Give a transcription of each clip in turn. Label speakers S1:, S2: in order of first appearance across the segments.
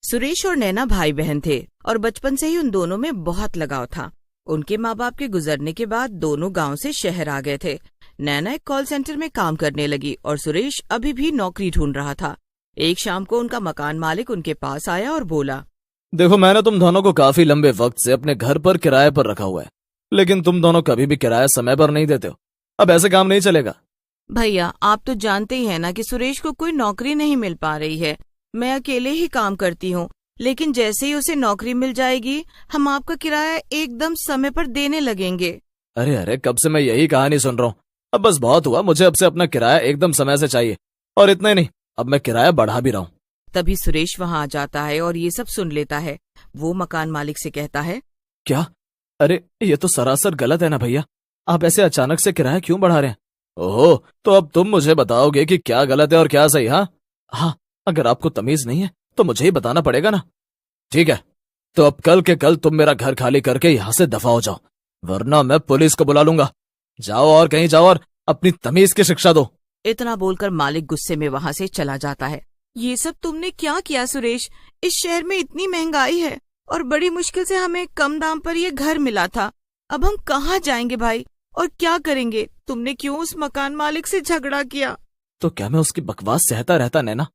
S1: सुरेश और नैना भाई बहन थे और बचपन से ही उन दोनों में बहुत लगाव था। उनके माँ बाप के गुजरने के बाद दोनों गांव से शहर आ गए थे। नैना एक कॉल सेंटर में काम करने लगी और सुरेश अभी भी नौकरी ढूंढ रहा था। एक शाम को उनका मकान मालिक उनके पास आया और बोला,
S2: देखो, मैंने तुम दोनों को काफी लंबे वक्त से अपने घर पर किराए पर रखा हुआ है, लेकिन तुम दोनों कभी भी किराया समय पर नहीं देते हो। अब ऐसे काम नहीं चलेगा।
S1: भैया, आप तो जानते ही हैं ना कि सुरेश को कोई नौकरी नहीं मिल पा रही है। मैं अकेले ही काम करती हूँ, लेकिन जैसे ही उसे नौकरी मिल जाएगी हम आपका किराया एकदम समय पर देने लगेंगे।
S2: अरे अरे, कब से मैं यही कहानी सुन रहा हूँ। अब बस बहुत हुआ, मुझे अब से अपना किराया एकदम समय से चाहिए। और इतना ही नहीं, अब मैं किराया बढ़ा भी रहा हूँ।
S1: तभी सुरेश वहाँ आ जाता है और ये सब सुन लेता है। वो मकान मालिक से कहता है,
S2: क्या? अरे, ये तो सरासर गलत है ना भैया। आप ऐसे अचानक से किराया क्यों बढ़ा रहे हैं? ओह, तो अब तुम मुझे बताओगे कि क्या गलत है और क्या सही? हाँ, अगर आपको तमीज नहीं है तो मुझे ही बताना पड़ेगा ना। ठीक है, तो अब कल के कल तुम मेरा घर खाली करके यहाँ से दफा हो जाओ, वरना मैं पुलिस को बुला लूंगा। जाओ और कहीं जाओ और अपनी तमीज की शिक्षा दो।
S1: इतना बोलकर मालिक गुस्से में वहाँ से चला जाता है। ये सब तुमने क्या किया सुरेश? इस शहर में इतनी महंगाई है और बड़ी मुश्किल से हमें कम दाम पर ये घर मिला था। अब हम कहाँ जाएंगे भाई, और क्या करेंगे? तुमने क्यों उस मकान मालिक से झगड़ा किया?
S2: तो क्या मैं उसकी बकवास सहता रहता नैना?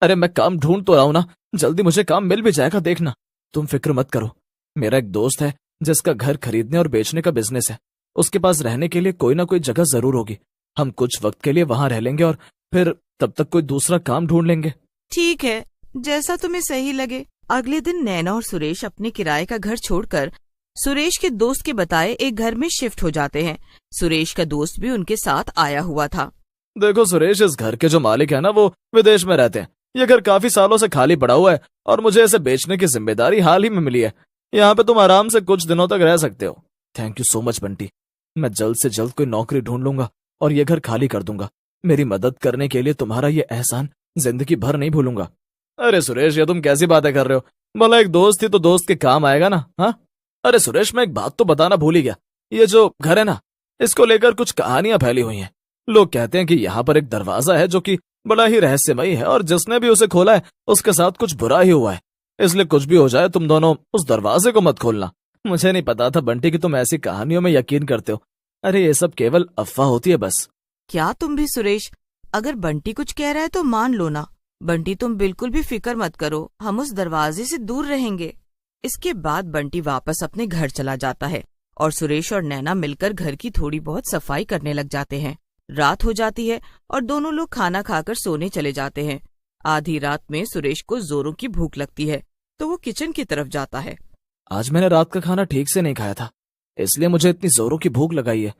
S2: अरे, मैं काम ढूंढ तो रहा हूं ना, जल्दी मुझे काम मिल भी जाएगा, देखना। तुम फिक्र मत करो। मेरा एक दोस्त है जिसका घर खरीदने और बेचने का बिजनेस है। उसके पास रहने के लिए कोई ना कोई जगह जरूर होगी। हम कुछ वक्त के लिए वहां रह लेंगे और फिर तब तक कोई दूसरा काम ढूंढ लेंगे।
S1: ठीक है, जैसा तुम्हें सही लगे। अगले दिन नैना और सुरेश अपने किराए का घर छोड़कर सुरेश के दोस्त के बताए एक घर में शिफ्ट हो जाते हैं। सुरेश का दोस्त भी उनके साथ आया हुआ था।
S2: देखो सुरेश, इस घर के जो मालिक है ना, वो विदेश में रहते हैं। ये घर काफी सालों से खाली पड़ा हुआ है और मुझे इसे बेचने की जिम्मेदारी हाल ही में मिली है। यहाँ पे तुम आराम से कुछ दिनों तक रह सकते हो। Thank you so much Bunty. मैं जल्द से जल्द कोई नौकरी ढूंढ लूंगा और ये घर खाली कर दूंगा। मेरी मदद करने के लिए तुम्हारा ये एहसान जिंदगी भर नहीं भूलूंगा। अरे सुरेश, ये तुम कैसी बातें कर रहे हो? भला एक दोस्त थी तो दोस्त के काम आएगा ना। हाँ, अरे सुरेश, मैं एक बात तो बताना भूल ही गया। ये जो घर है ना, इसको लेकर कुछ कहानियां फैली हुई हैं। लोग कहते हैं कि यहाँ पर एक दरवाजा है जो कि बड़ा ही रहस्यमयी है और जिसने भी उसे खोला है उसके साथ कुछ बुरा ही हुआ है। इसलिए कुछ भी हो जाए, तुम दोनों उस दरवाजे को मत खोलना। मुझे नहीं पता था बंटी कि तुम ऐसी कहानियों में यकीन करते हो। अरे, ये सब केवल अफवाह होती है बस।
S1: क्या तुम भी सुरेश? अगर बंटी कुछ कह रहा है तो मान लो ना। बंटी, तुम बिल्कुल भी फिक्र मत करो, हम उस दरवाजे से दूर रहेंगे। इसके बाद बंटी वापस अपने घर चला जाता है और सुरेश और नैना मिलकर घर की थोड़ी बहुत सफाई करने लग जाते हैं। रात हो जाती है और दोनों लोग खाना खाकर सोने चले जाते हैं। आधी रात में सुरेश को जोरों की भूख लगती है तो वो किचन की तरफ जाता है।
S2: आज मैंने रात का खाना ठीक से नहीं खाया था, इसलिए मुझे इतनी जोरों की भूख लगाई है।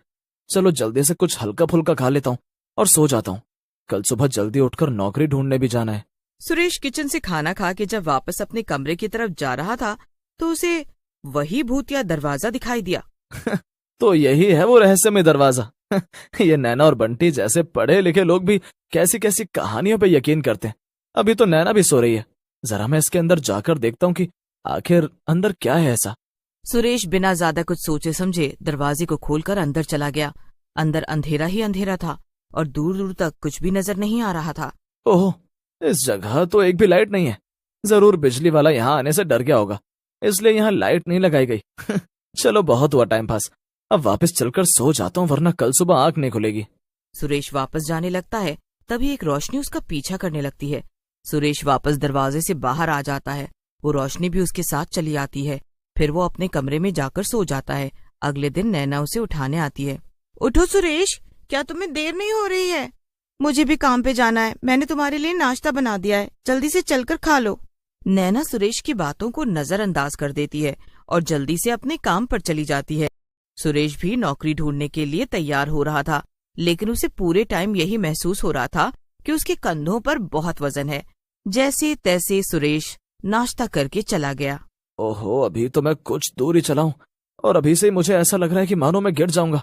S2: चलो जल्दी से कुछ हल्का फुल्का खा लेता हूँ और सो जाता हूँ। कल सुबह जल्दी उठकर नौकरी ढूंढने भी जाना है।
S1: सुरेश किचन से खाना खा के जब वापस अपने कमरे की तरफ जा रहा था तो उसे वही भूतिया दरवाजा दिखाई दिया।
S2: तो यही है वो रहस्यमय दरवाजा। ये नैना और बंटी जैसे पढ़े लिखे लोग भी कैसी कैसी कहानियों पे यकीन करते हैं। अभी तो नैना भी सो रही है, जरा मैं इसके अंदर जाकर देखता हूँ कि आखिर अंदर क्या है ऐसा।
S1: सुरेश बिना ज्यादा कुछ सोचे समझे दरवाजे को खोलकर अंदर चला गया। अंदर अंधेरा ही अंधेरा था और दूर दूर तक कुछ भी नजर नहीं आ रहा था।
S2: ओह, इस जगह तो एक भी लाइट नहीं है। जरूर बिजली वाला यहाँ आने से डर गया होगा, इसलिए यहाँ लाइट नहीं लगाई गई। चलो बहुत हुआ टाइम पास, अब वापस चलकर सो जाता हूँ, वरना कल सुबह आंख नहीं खुलेगी।
S1: सुरेश वापस जाने लगता है, तभी एक रोशनी उसका पीछा करने लगती है। सुरेश वापस दरवाजे से बाहर आ जाता है, वो रोशनी भी उसके साथ चली आती है। फिर वो अपने कमरे में जाकर सो जाता है। अगले दिन नैना उसे उठाने आती है। उठो सुरेश, क्या तुम्हें देर नहीं हो रही है? मुझे भी काम पे जाना है, मैंने तुम्हारे लिए नाश्ता बना दिया है, जल्दी से चलकर खा लो। नैना सुरेश की बातों को नजरअंदाज कर देती है और जल्दी से अपने काम पर चली जाती है। सुरेश भी नौकरी ढूंढने के लिए तैयार हो रहा था, लेकिन उसे पूरे टाइम यही महसूस हो रहा था कि उसके कंधों पर बहुत वजन है। जैसे तैसे सुरेश नाश्ता करके चला गया।
S2: ओहो, अभी तो मैं कुछ दूर ही चला हूं और अभी से ही मुझे ऐसा लग रहा है कि मानो मैं गिर जाऊंगा।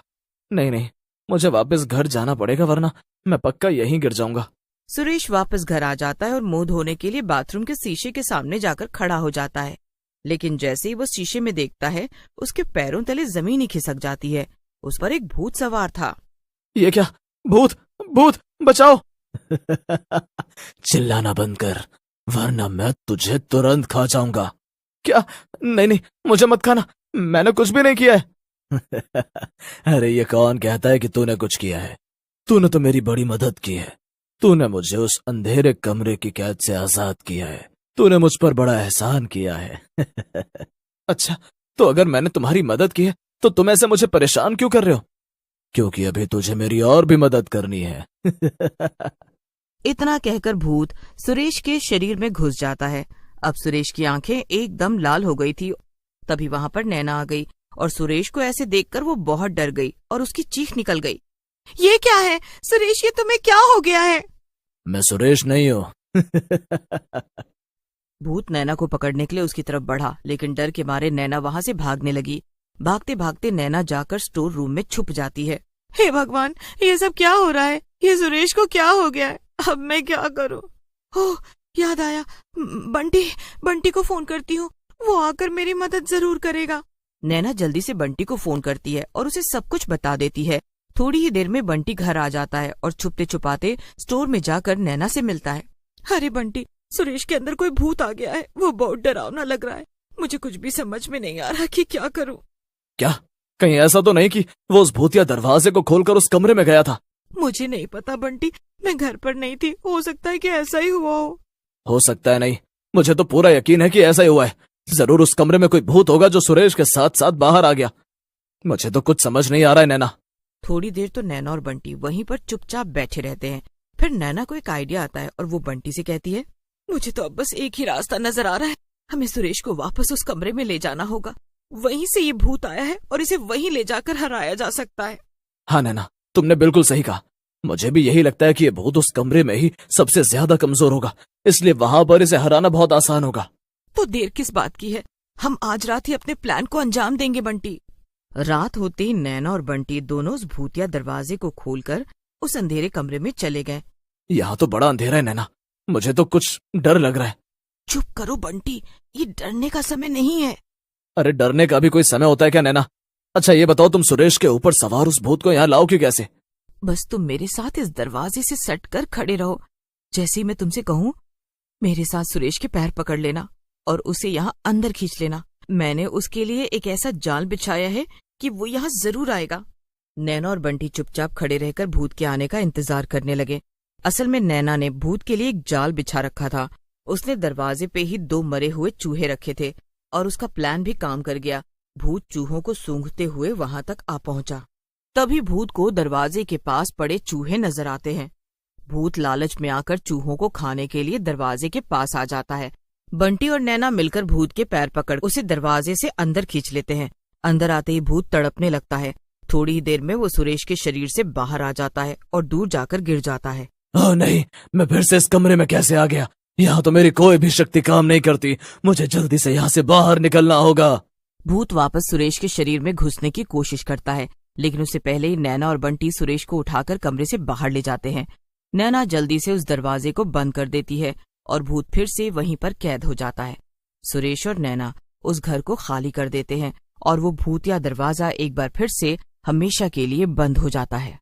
S2: नहीं, मुझे वापस घर जाना पड़ेगा, वरना मैं पक्का यहीं गिर जाऊंगा।
S1: सुरेश वापस घर आ जाता है और मुंह धोने के लिए बाथरूम के शीशे के सामने जाकर खड़ा हो जाता है। लेकिन जैसे ही वो शीशे में देखता है, उसके पैरों तले जमीन ही खिसक जाती है। उस पर एक भूत सवार था।
S2: ये क्या? भूत, भूत बचाओ! चिल्लाना बंद कर, वरना मैं तुझे तुरंत खा जाऊंगा। क्या? नहीं नहीं, मुझे मत खाना, मैंने कुछ भी नहीं किया है। अरे ये कौन कहता है कि तूने कुछ किया है? तूने तो मेरी बड़ी मदद की है। तूने मुझे उस अंधेरे कमरे की कैद से आजाद किया है। तूने मुझ पर बड़ा एहसान किया है। अच्छा, तो अगर मैंने तुम्हारी मदद की है तो तुम ऐसे मुझे परेशान क्यों कर रहे हो? क्योंकि अभी तुझे मेरी और भी मदद करनी है।
S1: इतना कहकर भूत सुरेश के शरीर में घुस जाता है। अब सुरेश की आंखें एकदम लाल हो गई थी। तभी वहां पर नैना आ गई और सुरेश को ऐसे देखकर वो बहुत डर गई और उसकी चीख निकल गई। ये क्या है सुरेश, ये तुम्हें क्या हो गया है?
S2: मैं सुरेश नहीं हूँ।
S1: भूत नैना को पकड़ने के लिए उसकी तरफ बढ़ा, लेकिन डर के मारे नैना वहां से भागने लगी। भागते भागते नैना जाकर स्टोर रूम में छुप जाती है। हे भगवान, ये सब क्या हो रहा है? ये सुरेश को क्या हो गया है? अब मैं क्या करूं? ओह, याद आया, बंटी को फोन करती हूँ, वो आकर मेरी मदद जरूर करेगा। नैना जल्दी से बंटी को फोन करती है और उसे सब कुछ बता देती है। थोड़ी ही देर में बंटी घर आ जाता है और छुपते छुपाते स्टोर में जाकर नैना से मिलता है। अरे बंटी, सुरेश के अंदर कोई भूत आ गया है, वो बहुत डरावना लग रहा है। मुझे कुछ भी समझ में नहीं आ रहा कि क्या करूं।
S2: क्या? कहीं ऐसा तो नहीं कि वो उस भूतिया दरवाजे को खोलकर उस कमरे में गया था?
S1: मुझे नहीं पता बंटी, मैं घर पर नहीं थी, हो सकता है कि ऐसा ही हुआ हो।
S2: हो सकता है नहीं, मुझे तो पूरा यकीन है कि ऐसा ही हुआ है। जरूर उस कमरे में कोई भूत होगा जो सुरेश के साथ साथ बाहर आ गया। मुझे तो कुछ समझ नहीं आ रहा है नैना।
S1: थोड़ी देर तो नैना और बंटी वहीं पर चुपचाप बैठे रहते हैं। फिर नैना को एक आइडिया आता है और वो बंटी से कहती है, मुझे तो अब बस एक ही रास्ता नजर आ रहा है। हमें सुरेश को वापस उस कमरे में ले जाना होगा। वहीं से ये भूत आया है और इसे वहीं ले जाकर हराया जा सकता है।
S2: हाँ नैना, तुमने बिल्कुल सही कहा। मुझे भी यही लगता है कि ये भूत उस कमरे में ही सबसे ज्यादा कमजोर होगा, इसलिए वहां पर इसे हराना बहुत आसान होगा।
S1: तो देर किस बात की है, हम आज रात ही अपने प्लान को अंजाम देंगे बंटी। रात होते ही नैना और बंटी दोनों उस भूतिया दरवाजे को खोलकर उस अंधेरे कमरे में चले गए।
S2: यहाँ तो बड़ा अंधेरा है नैना, मुझे तो कुछ डर लग रहा है।
S1: चुप करो बंटी, ये डरने का समय नहीं है।
S2: अरे डरने का भी कोई समय होता है क्या नैना? अच्छा ये बताओ, तुम सुरेश के ऊपर सवार उस भूत को यहाँ लाओगे कैसे?
S1: बस तुम मेरे साथ इस दरवाजे से सट कर खड़े रहो। जैसे ही मैं तुमसे कहूँ, मेरे साथ सुरेश के पैर पकड़ लेना और उसे यहाँ अंदर खींच लेना। मैंने उसके लिए एक ऐसा जाल बिछाया है कि वो यहाँ जरूर आएगा। नैना और बंटी चुपचाप खड़े रहकर भूत के आने का इंतजार करने लगे। असल में नैना ने भूत के लिए एक जाल बिछा रखा था। उसने दरवाजे पे ही 2 मरे हुए चूहे रखे थे और उसका प्लान भी काम कर गया। भूत चूहों को सूंघते हुए वहां तक आ पहुंचा। तभी भूत को दरवाजे के पास पड़े चूहे नजर आते हैं। भूत लालच में आकर चूहों को खाने के लिए दरवाजे के पास आ जाता है। बंटी और नैना मिलकर भूत के पैर पकड़ उसे दरवाजे से अंदर खींच लेते हैं। अंदर आते ही भूत तड़पने लगता है। थोड़ी ही देर में वो सुरेश के शरीर से बाहर आ जाता है और दूर जाकर गिर जाता है।
S2: ओह नहीं, मैं फिर से इस कमरे में कैसे आ गया? यहाँ तो मेरी कोई भी शक्ति काम नहीं करती। मुझे जल्दी से यहाँ से बाहर निकलना होगा।
S1: भूत वापस सुरेश के शरीर में घुसने की कोशिश करता है, लेकिन उससे पहले ही नैना और बंटी सुरेश को उठाकर कमरे से बाहर ले जाते हैं। नैना जल्दी से उस दरवाजे को बंद कर देती है और भूत फिर से वहीं पर कैद हो जाता है। सुरेश और नैना उस घर को खाली कर देते हैं और वो भूतिया दरवाजा एक बार फिर से हमेशा के लिए बंद हो जाता है।